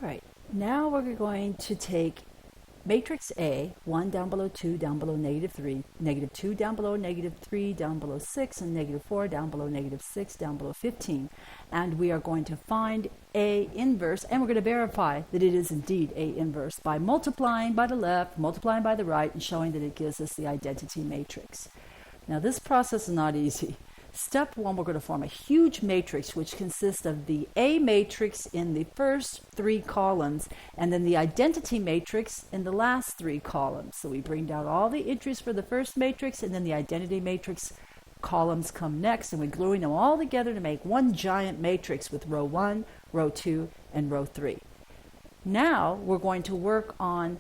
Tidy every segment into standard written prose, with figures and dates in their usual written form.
All right, now we're going to take matrix A, 1 down below 2, down below negative 3, negative 2 down below negative 3, down below 6, and negative 4 down below negative 6, down below 15. And we are going to find A inverse, and we're going to verify that it is indeed A inverse by multiplying by the left, multiplying by the right, and showing that it gives us the identity matrix. Now this process is not easy. Step 1, we're going to form a huge matrix which consists of the A matrix in the first 3 columns and then the identity matrix in the last 3 columns. So we bring down all the entries for the first matrix, and then the identity matrix columns come next, and we're gluing them all together to make one giant matrix with row 1, row 2, and row 3. Now we're going to work on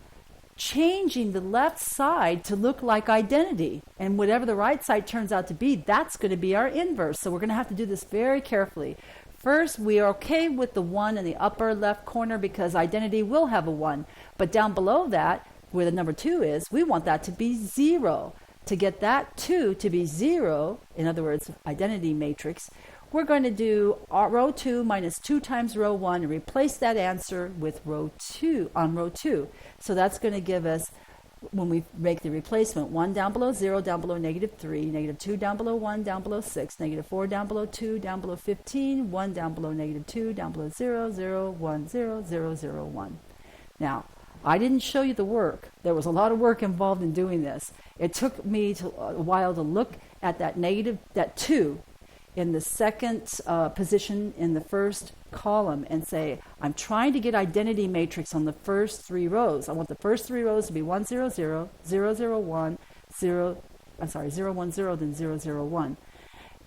changing the left side to look like identity, and whatever the right side turns out to be, that's going to be our inverse. So we're going to have to do this very carefully. First, we are okay with the 1 in the upper left corner because identity will have a 1, but down below that, where the number 2 is, we want that to be 0. To get that 2 to be 0, in other words, identity matrix, we're going to do row 2 minus 2 times row 1 and replace that answer with row 2 on row 2. So that's going to give us, when we make the replacement, 1 down below 0, down below negative 3, negative 2 down below 1, down below 6, negative 4 down below 2, down below 15, 1 down below negative 2, down below 0, 0, 1, 0, 0, 0, 1. Now, I didn't show you the work. There was a lot of work involved in doing this. It took me a while to look at that 2 in the second position in the first column and say, I'm trying to get identity matrix on the first 3 rows. I want the first 3 rows to be 1, 0, 0, 0, 0, 1, 0, 1, 0, then 0, 0, 1.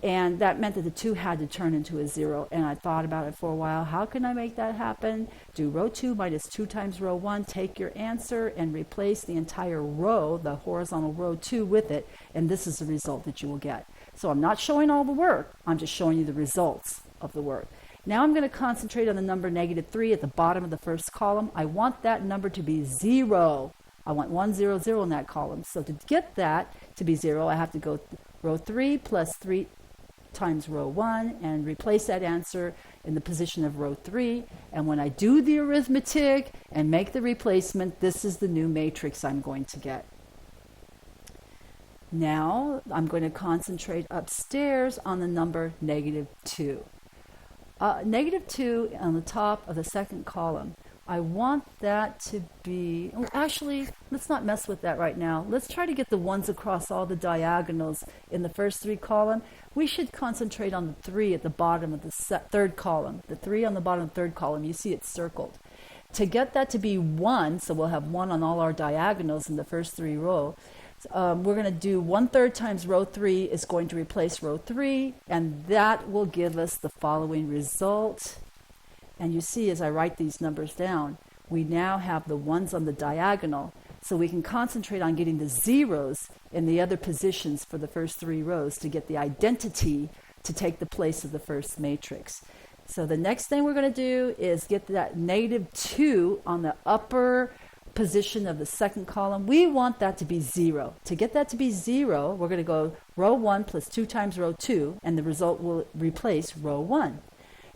And that meant that the 2 had to turn into a 0. And I thought about it for a while. How can I make that happen? Do row 2 minus 2 times row 1. Take your answer and replace the entire row, the horizontal row 2, with it. And this is the result that you will get. So I'm not showing all the work. I'm just showing you the results of the work. Now I'm going to concentrate on the number negative 3 at the bottom of the first column. I want that number to be 0. I want 1, 0, 0 in that column. So to get that to be 0, I have to go row 3 plus 3 times row 1 and replace that answer in the position of row 3. And when I do the arithmetic and make the replacement, this is the new matrix I'm going to get. Now I'm going to concentrate upstairs on the number negative 2. Negative 2 on the top of the second column. I want that to be, actually, let's not mess with that right now. Let's try to get the 1s across all the diagonals in the first 3 column. We should concentrate on the 3 at the bottom of the third column. The 3 on the bottom of the third column, you see it's circled. To get that to be 1, so we'll have 1 on all our diagonals in the first 3 rows, we're going to do 1/3 times row 3 is going to replace row 3, and that will give us the following result. And you see, as I write these numbers down, we now have the 1s on the diagonal, so we can concentrate on getting the 0s in the other positions for the first 3 rows to get the identity to take the place of the first matrix. So the next thing we're going to do is get that negative 2 on the upper position of the second column. We want that to be 0. To get that to be 0, we're going to go row 1 plus 2 times row 2, and the result will replace row 1.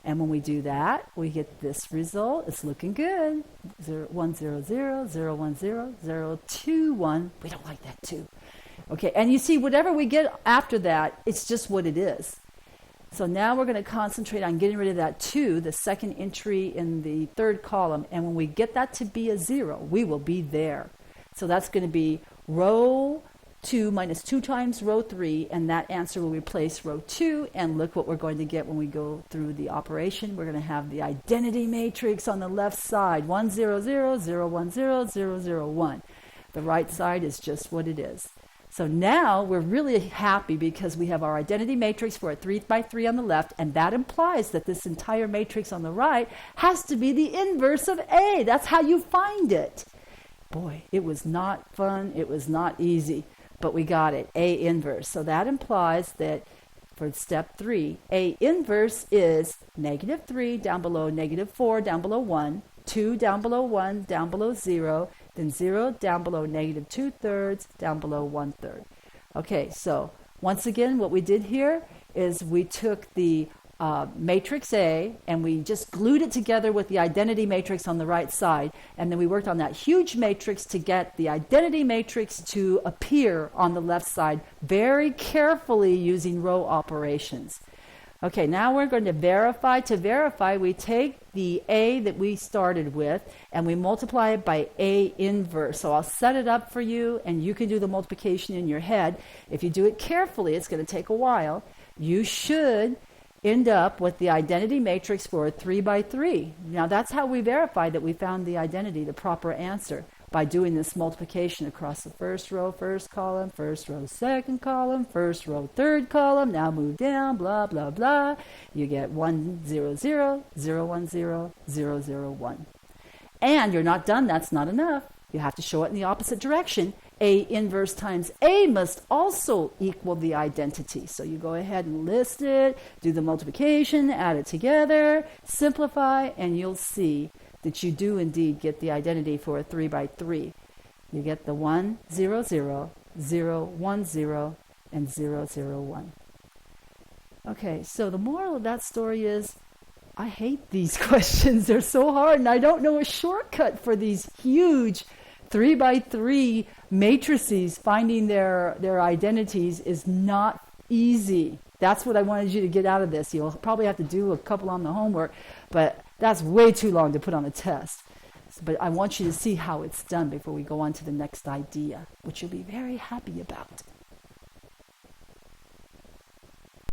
And when we do that, we get this result. It's looking good. 0, 1, 0, 0, 0, 1, 0, 0, 2, 1. We don't like that 2. Okay, and you see, whatever we get after that, it's just what it is. So now we're going to concentrate on getting rid of that 2, the second entry in the third column. And when we get that to be a 0, we will be there. So that's going to be row 2 minus 2 times row 3, and that answer will replace row 2. And look what we're going to get when we go through the operation. We're going to have the identity matrix on the left side, 1, 0, 0, 0, 1, 0, 0, 0, 1. The right side is just what it is. So now we're really happy because we have our identity matrix for a 3 by 3 on the left, and that implies that this entire matrix on the right has to be the inverse of A. That's how you find it. Boy, it was not fun. It was not easy, but we got it, A inverse. So that implies that for step 3, A inverse is negative 3 down below negative 4 down below 1, 2 down below 1 down below 0, then 0 down below negative 2/3 down below 1/3. Okay, so once again, what we did here is we took the matrix A, and we just glued it together with the identity matrix on the right side, and then we worked on that huge matrix to get the identity matrix to appear on the left side very carefully using row operations. Okay, now we're going to verify. To verify, we take the A that we started with and we multiply it by A inverse. So I'll set it up for you and you can do the multiplication in your head. If you do it carefully, it's going to take a while. You should end up with the identity matrix for a 3 by 3. Now that's how we verify that we found the identity, the proper answer, by doing this multiplication across the first row, first column, first row, second column, first row, third column. Now move down, blah, blah, blah. You get 1, 0, 0, 0, 1, 0, 0, 0, 1. And you're not done. That's not enough. You have to show it in the opposite direction. A inverse times A must also equal the identity. So you go ahead and list it, do the multiplication, add it together, simplify, and you'll see that you do indeed get the identity for a 3 by 3. You get the 1, 0, 0, 0, 1, 0, and 0, 0, 1. Okay, so the moral of that story is, I hate these questions. They're so hard, and I don't know a shortcut for these huge 3 by 3 matrices. Finding their identities is not easy. That's what I wanted you to get out of this. You'll probably have to do a couple on the homework, but that's way too long to put on a test. But I want you to see how it's done before we go on to the next idea, which you'll be very happy about.